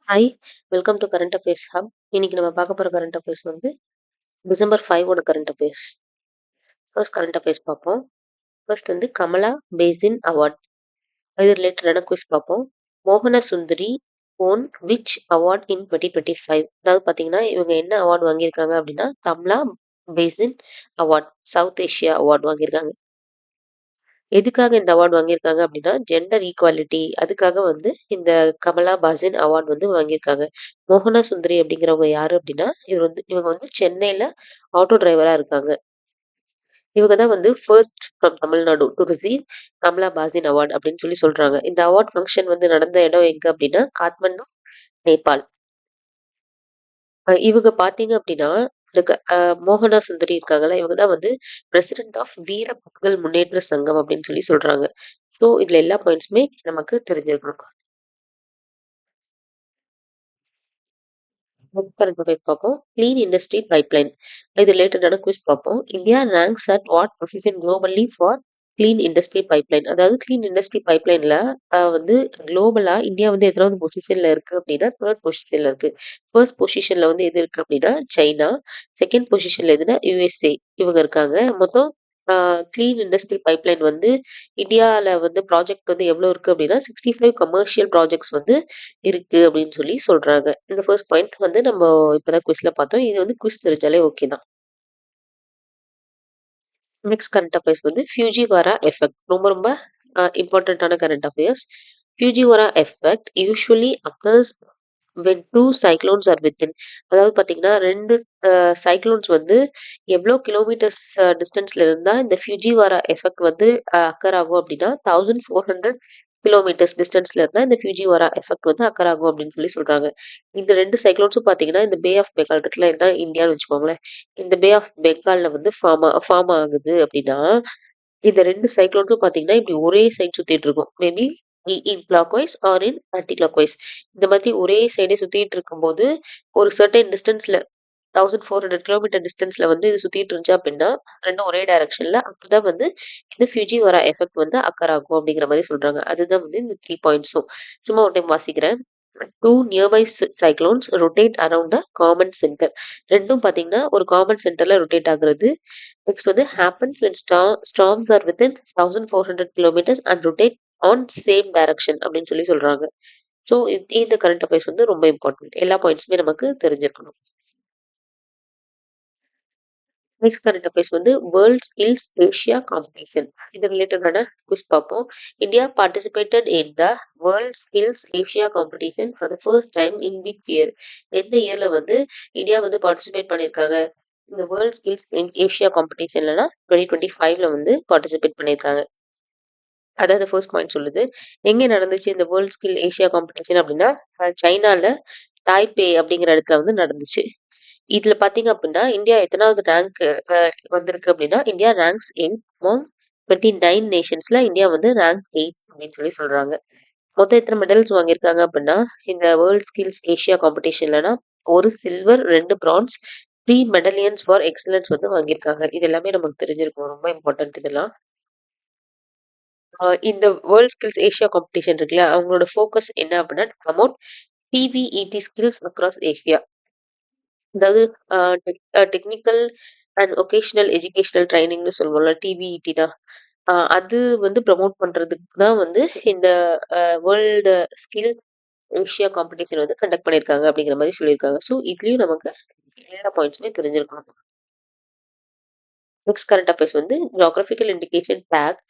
Hi! Welcome to current affairs hub. இன்னைக்கு நம்ம பார்க்க போற கரண்ட் அஃபேர்ஸ் வந்து டிசம்பர் 5 ஓட current affairs. First current affairs பார்ப்போம். ஃபர்ஸ்ட் வந்து கமலா பேசின் அவார்ட். இது ரிலேட்டடான குவிஸ் பார்ப்போம். மோகன சுந்தரி ஓன் விச் அவார்ட் இன் 2025. அதாவது பார்த்தீங்கன்னா, இவங்க என்ன அவார்ட் வாங்கியிருக்காங்க அப்படின்னா, Kamala basin award, South Asia award வாங்கியிருக்காங்க. எதுக்காக இந்த அவார்ட் வாங்கியிருக்காங்க அப்படின்னா, ஜெண்டர் ஈக்குவாலிட்டி அதுக்காக வந்து இந்த கமலா பாசின் அவார்ட் வந்து வாங்கியிருக்காங்க. மோகனா சுந்தரி அப்படிங்கிறவங்க யாரு அப்படின்னா, இவங்க வந்து சென்னையில ஆட்டோ டிரைவரா இருக்காங்க. இவங்க தான் வந்து first from Tamil Nadu to receive Kamala Bhasin award அப்படின்னு சொல்லி சொல்றாங்க. இந்த அவார்ட் ஃபங்ஷன் வந்து நடந்த இடம் எங்க அப்படின்னா, காத்மண்டு, நேபாள். இவங்க பார்த்தீங்க அப்படின்னா, இந்த மோகனா சுந்தரி இருக்காங்கல்ல, இவங்க தான் வந்து பிரசிடென்ட் ஆஃப் வீர மக்கள் முன்னேற்ற சங்கம் அப்படின்னு சொல்லி சொல்றாங்க. ஸோ இதுல எல்லா பாயிண்ட்ஸுமே நமக்கு தெரிஞ்சிருக்கணும். நெக்ஸ்ட் கரண்ட் அஃபேர்ஸ் பார்ப்போம். Clean industry pipeline. இது ரிலேட்டடான குவிஸ் பார்ப்போம். India ranks at what position globally for clean industry pipeline. அதாவது கிளீன் இண்டஸ்ட்ரி பைப்லைன்ல வந்து குளோபலா இந்தியா வந்து எத்தனாவது பொசிஷன்ல இருக்கு அப்படின்னா, தேர்ட் பொசிஷன்ல இருக்கு. ஃபர்ஸ்ட் பொசிஷன்ல வந்து எது இருக்கு அப்படின்னா சைனா. செகண்ட் பொசிஷன்ல எதுனா யுஎஸ்ஏ இவங்க இருக்காங்க. மொத்தம் கிளீன் இண்டஸ்ட்ரி பைப்லைன் வந்து இந்தியால வந்து ப்ராஜெக்ட் வந்து எவ்வளோ இருக்கு அப்படின்னா 65 கமர்ஷியல் ப்ராஜெக்ட்ஸ் வந்து இருக்கு அப்படின்னு சொல்லி சொல்றாங்க. இந்த ஃபர்ஸ்ட் பாயிண்ட் வந்து நம்ம இப்பதான் குவிஸ்ல பார்த்தோம். இது வந்து குவிஸ் தெரிஞ்சாலே ஓகே தான். நெக்ஸ்ட் கரண்ட் அஃபேர்ஸ் வந்து ஃபியூஜிவாரா எஃபெக்ட். ரொம்ப ரொம்ப இம்பார்ட்டன்டான current affairs. Fujiwhara effect usually occurs when 2 cyclones are within. அதாவது பார்த்தீங்கன்னா 2 சைக்ளோன்ஸ் வந்து எவ்வளோ கிலோமீட்டர்ஸ் டிஸ்டன்ஸ்ல இருந்தா இந்த ஃபியூஜிவாரா எஃபெக்ட் வந்து அக்கர் ஆகும் அப்படின்னா 1400 கிலோமீட்டர்ஸ் டிஸ்டன்ஸ்ல இருந்தா இந்த ஃபியூஜிவாரா எஃபெக்ட் வந்து அக்கர் ஆகும் அப்படின்னு சொல்லி சொல்றாங்க. இந்த 2 சைக்ளோன்ஸும் பார்த்தீங்கன்னா இந்த பே ஆஃப் பெங்கால் இருக்குல்ல, இதுதான் இந்தியான்னு வச்சுக்கோங்களேன். இந்த பே ஆஃப் பெங்கால்ல வந்து ஃபார்ம் ஆகுது அப்படின்னா, இந்த 2 சைக்ளோன்ஸும் பார்த்தீங்கன்னா, இப்படி ஒரே சைட் சுத்திட்டு இருக்கும். Maybe in clockwise or in anticlockwise. இந்த மாதிரி ஒரே சைடே சுத்திட்டு இருக்கும்போது, ஒரு சர்டைன் டிஸ்டன்ஸ்ல 1400 கிலோமீட்டர் டிஸ்டன்ஸ்ல வந்து இது சுத்திட்டு இருந்துச்சு அப்படின்னா, 2ம் ஒரே டைரக்ஷன்ல அப்பதான் வந்து இந்த ஃபியூஜிவாரா எஃபெக்ட் வந்து அக்கர் ஆகும் அப்படிங்கிற மாரி சொல்றாங்க. அதுதான் வந்து இந்த 3 பாயிண்ட்ஸும். சும்மா ஒரு டைம் வாசிக்கிறேன். 2 nearby cyclones rotate around a common center. 2ம் பார்த்தீங்கன்னா, ஒரு காமன் சென்டர்ல ரொட்டேட் ஆகுறது. நெக்ஸ்ட் வந்து happens when storms are within 1400 kilometres and rotate on same direction அப்படின்னு சொல்லி சொல்றாங்க. ஸோ இந்த கரண்ட் அஃபேர்ஸ் வந்து ரொம்ப இம்பார்ட்டன்ட். எல்லா பாயிண்ட்ஸுமே நமக்கு தெரிஞ்சிருக்கணும். நெக்ஸ்ட் கரண்ட் அஃபேர்ஸ் வந்து வேர்ல்ட் ஸ்கில்ஸ் ஏஷியா காம்படிஷன். இது ரிலேட்டடான குவிஸ் பார்ப்போம். India participated in the world skills Asia competition for the first time in which year. எந்த இயர்ல வந்து இந்தியா வந்து பார்ட்டிசிபேட் பண்ணியிருக்காங்க? இந்த வேர்ல்ட் ஸ்கில்ஸ் இன் ஏஷியா காம்படிஷன்லனா 2025ல வந்து பார்ட்டிசிபேட் பண்ணியிருக்காங்க. அதாவது ஃபர்ஸ்ட் பாயிண்ட் சொல்லுது. எங்க நடந்துச்சு இந்த வேர்ல்ட் ஸ்கில் ஏஷியா காம்படிஷன் அப்படின்னா, சைனால டாய்பே அப்படிங்கிற இடத்துல வந்து நடந்துச்சு. இதுல பாத்தீங்க அப்படின்னா, இந்தியா எத்தனாவது ரேங்க் வந்திருக்கு அப்படின்னா, இந்தியா ரேங்க்ஸ் 8 அமாங் 29 நேஷன்ஸ்ல இந்தியா வந்து ரேங்க் 8 அப்படின்னு சொல்லி சொல்றாங்க. மொத்தம் எத்தனை மெடல்ஸ் வாங்கியிருக்காங்க அப்படின்னா, இந்த வேர்ல்ட் ஸ்கில்ஸ் ஏஷியா காம்படிஷன்லனா 1 silver, 2 bronze, 3 medallions for excellence வந்து வாங்கியிருக்காங்க. இது எல்லாமே நமக்கு தெரிஞ்சிருக்கும். ரொம்ப இம்பார்ட்டன்ட் இதெல்லாம். இந்த வேர்ல்ட் ஸ்கில்ஸ் ஏஷியா காம்படிஷன் இருக்குல்ல, அவங்களோட ஃபோக்கஸ் என்ன அப்படின்னா, ப்ரமோட் டிவிஇடி ஸ்கில்ஸ் அக்ராஸ் ஏஷியா. அதாவது டெக்னிக்கல் அண்ட் ஒகேஷனல் எஜுகேஷனல் ட்ரைனிங்னு சொல்லுவோம்ல, டிவிஇடி தான். அது வந்து ப்ரமோட் பண்றதுக்கு தான் வந்து இந்த வேர்ல்டு ஸ்கில் ஏஷியா காம்படிஷன் வந்து கண்டக்ட் பண்ணியிருக்காங்க அப்படிங்கிற மாதிரி சொல்லியிருக்காங்க. ஸோ இதுலயும் நமக்கு எல்லா பாயிண்ட்ஸுமே தெரிஞ்சிருக்கணும். நெக்ஸ்ட் கரண்ட் அஃபேர்ஸ் வந்து ஜியோகிராபிக்கல் இண்டிகேஷன் டேக்.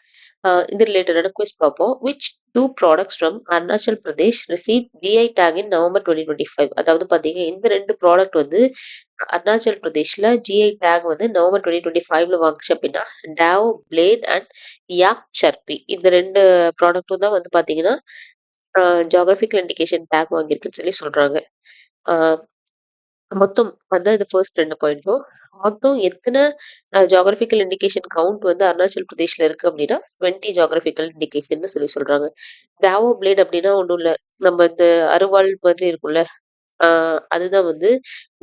இது ரிலேட்டடான குவிஸ் பார்ப்போம். Which two products from Arunachal Pradesh receive GI tag in November 2025. அதாவது பார்த்தீங்க இந்த 2 ப்ராடக்ட் வந்து அருணாச்சல் பிரதேஷ்ல ஜிஐ டேக் வந்து நவம்பர் 2025ல வாங்குச்சு அப்படின்னா, டாவ் பிளேட் அண்ட் யாக் சர்பி இந்த 2 ப்ராடக்ட்டும் தான் வந்து பார்த்தீங்கன்னா, ஜியோகிராபிக்கல் இண்டிகேஷன் டேக் வாங்கியிருக்குன்னு சொல்லி சொல்றாங்க. ஆ மொத்தம் அதான் இது ஃபர்ஸ்ட் 2 பாயிண்ட்ஸும். மொத்தம் எத்தன ஜியோகிராபிக்கல் இண்டிகேஷன் கவுண்ட் வந்து அருணாச்சல் பிரதேஷ்ல இருக்கு அப்டின்னா, 20 ஜியோகிராபிக்கல் இண்டிகேஷன்னு சொல்லி சொல்றாங்க. டாவோ பிளேட் அப்டின்னா ஒண்ணும் இல்ல. நம்ம இந்த அருவாள் மாதிரி இருக்கும்ல, ஆ அதுதான் வந்து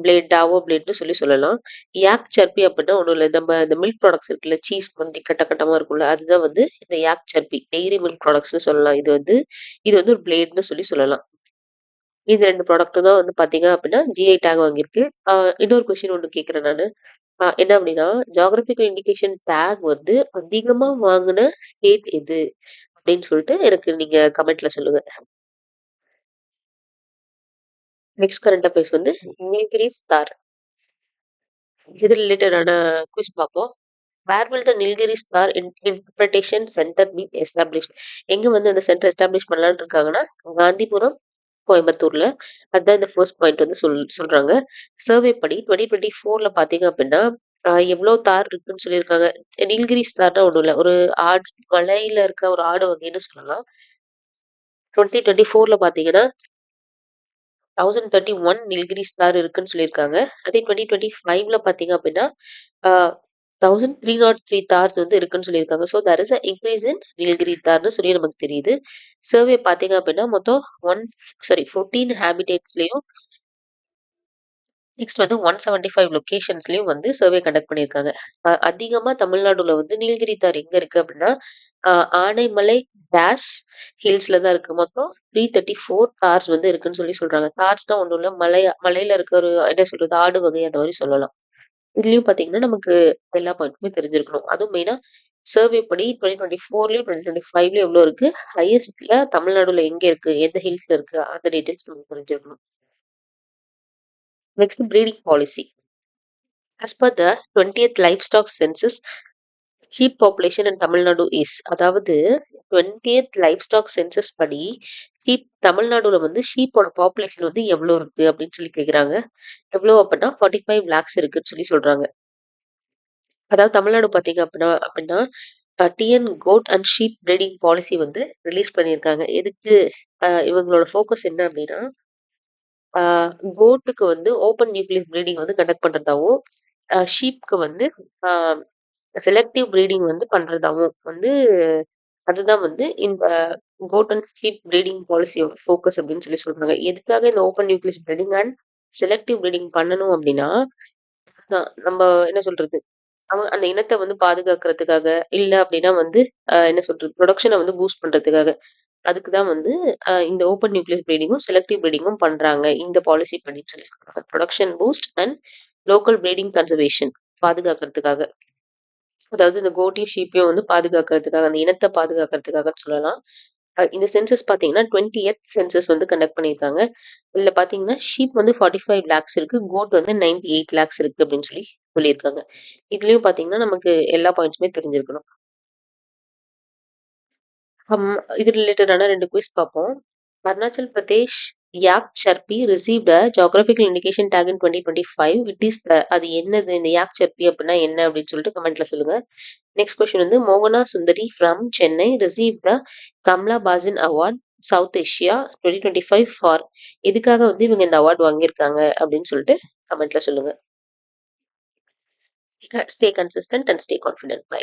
பிளேட், டாவோ பிளேட்ன்னு சொல்லி சொல்லலாம். யாக் சர்பி அப்டின்னா ஒண்ணும் இல்ல. நம்ம இந்த மில்க் ப்ராடக்ட்ஸ் இருக்குல்ல, சீஸ் வந்து கட்ட கட்டமா இருக்கும்ல, அதுதான் வந்து இந்த யாக் சர்பி. டெய்ரி மில்க் ப்ராடக்ட்ஸ்ன்னு சொல்லலாம். இது வந்து ஒரு பிளேட்ன்னு சொல்லி சொல்லலாம். இது 2 ப்ராடக்ட்டும் தான் வந்து பார்த்தீங்க அப்படின்னா, ஜிஐ டேக் வாங்கியிருக்கு. இன்னொரு கொஸ்டின் ஒண்ணு கேட்கிறேன் நானு. என்ன அப்படின்னா, ஜியோகிராபிக்கல் இண்டிகேஷன் டேக் வந்து அதிகமா வாங்குன ஸ்டேட் எது? அப்படின்னு சொல்லிட்டு எனக்கு நீங்க கமெண்ட்ல சொல்லுங்க. நெக்ஸ்ட் கரண்ட் அஃபேர்ஸ் வந்து நீல்கிரிஸ் தார். இது ரிலேட்டடான குவிஸ் பார்ப்போம். Where will the Nilgiri star interpretation centre be established? எங்க வந்து அந்த சென்டர் எஸ்டாப்ளிஷ் பண்ணலாம்னு இருக்காங்கன்னா, காந்திபுரம், கோயம்புத்தூர்ல. அதுதான் இந்த ஃபர்ஸ்ட் பாயிண்ட் வந்து சொல்றாங்க. சர்வே படி 2024ல பார்த்தீங்க அப்படின்னா, எவ்வளோ தார் இருக்குன்னு சொல்லியிருக்காங்க. நீல்கிரிஸ் தார்னா ஒண்ணும் இல்ல. ஒரு ஆடு மலையில இருக்க ஒரு ஆடு வகைன்னு சொல்லலாம். 2024ல பார்த்தீங்கன்னா, 1031 நீல்கிரிஸ் தார் இருக்குன்னு சொல்லியிருக்காங்க. அதே 2025ல பார்த்தீங்க அப்படின்னா, ஆ 1303 தார்ஸ் வந்து இருக்குன்னு சொல்லியிருக்காங்க. So there is a increase in Nilgiri தார்ன்னு சொல்லி நமக்கு தெரியுது. சர்வே பார்த்தீங்க அப்படின்னா, மொத்தம் 14 ஹேபிடேட்ஸ்லயும் நெக்ஸ்ட் வந்து 175 லொகேஷன்ஸ்லயும் வந்து சர்வே கண்டக்ட் பண்ணியிருக்காங்க. அதிகமா தமிழ்நாடுல வந்து நீலகிரி தார் எங்க இருக்கு அப்படின்னா, அ ஆனைமலை டேஷ் ஹில்ஸ்ல தான் இருக்கு. மொத்தம் 334 தார்ஸ் வந்து இருக்குன்னு சொல்லி சொல்றாங்க. தார்ஸ்னா ஒண்ணும் இல்ல. மலையில இருக்க ஒரு என்ன சொல்றது? ஆடு வகை அந்த மாரி சொல்லலாம். இதுலயும் பாத்தீங்கன்னா, நமக்கு எல்லா பாயிண்ட்டுமே தெரிஞ்சிருக்கணும். அதுவும் மெயினா சர்வே படி 2024லயும், 2025லயும் எவ்வளோ இருக்கு? ஹையஸ்ட்ல தமிழ்நாடுல எங்க இருக்கு? எந்த ஹில்ஸ்ல இருக்கு? அந்த டீட்டெயில்ஸ் நமக்கு தெரிஞ்சிருக்கணும். Next breeding policy. As per the 20th livestock census, sheep population in Tamil Nadu is, அதாவது 20th லைவ்ஸ்டாக் சென்சஸ் படி தமிழ்நாடுல வந்து ஷீப்போட பாப்புலேஷன் வந்து எவ்வளோ இருக்கு அப்படின்னு சொல்லி கேக்குறாங்க. எவ்வளோ அப்படின்னா 45 lakhs இருக்குன்னு சொல்லி சொல்றாங்க. அதாவது தமிழ்நாடு பார்த்தீங்க அப்படின்னா TN goat and sheep breeding policy வந்து ரிலீஸ் பண்ணியிருக்காங்க. எதுக்கு? இவங்களோட ஃபோக்கஸ் என்ன அப்படின்னா, கோட்டுக்கு வந்து ஓப்பன் நியூக்ளியஸ் ப்ரீடிங் வந்து கண்டக்ட் பண்றதாவும், ஷீப்க்கு வந்து செலக்டிவ் ப்ரீடிங் வந்து பண்றதாவும் வந்து அதுதான் வந்து இந்த கோட் அண்ட் ஷீப் ப்ரீடிங் பாலிசியோட ஃபோக்கஸ் அப்படின்னு சொல்லி சொல்றாங்க. எதுக்காக இந்த open nucleus breeding and selective breeding பண்ணணும் அப்படின்னா, நம்ம என்ன சொல்றது? அந்த இனத்த வந்து பாதுகாக்கிறதுக்காக, இல்ல அப்டின்னா வந்து என்ன சொல்றது? புரொடக்ஷன வந்து பூஸ்ட் பண்றதுக்காக. அதுக்கு தான் வந்து இந்த ஓப்பன் நியூக்ளியஸ் ப்ரீடிங்கும், செலக்டிவ் ப்ரீடிங்கும் பண்றாங்க. இந்த பாலிசி பண்ணிட்டு சொல்லியிருக்காங்க. Production boost and local breeding conservation பாதுகாக்கிறதுக்காக. அதாவது இந்த கோட்டையும், ஷீப்பையும் வந்து பாதுகாக்கிறதுக்காக, அந்த இனத்த பாதுகாக்கிறதுக்காகன்னு சொல்லலாம். இந்த சென்சஸ் பார்த்தீங்கன்னா, 20th சென்சஸ் வந்து கண்டக்ட் பண்ணியிருக்காங்க. இதுல பார்த்தீங்கன்னா, ஷீப் வந்து 45 லேக்ஸ் இருக்கு. கோட் வந்து 98 லேக்ஸ் இருக்கு அப்படின்னு சொல்லி சொல்லியிருக்காங்க. இதுலயும் பார்த்தீங்கன்னா, நமக்கு எல்லா பாயிண்ட்ஸுமே தெரிஞ்சிருக்கணும். ஹம் இது ரிலேட்டடான 2 குயிஸ் பார்ப்போம். Arunachal Pradesh yak churpi received a geographical indication tag in 2025. It is அது என்னது? இந்த யாக் சர்பி அப்படின்னா என்ன அப்படின்னு சொல்லிட்டு கமெண்ட்ல சொல்லுங்க. நெக்ஸ்ட் கொஸ்டின் வந்து மோகனா Sundari from Chennai receive the Kamla Bhasin award South Asia 2025 for, எதுக்காக வந்து இவங்க இந்த அவார்ட் வாங்கியிருக்காங்க அப்படின்னு சொல்லிட்டு கமெண்ட்ல சொல்லுங்க. Stay consistent and stay confident. By.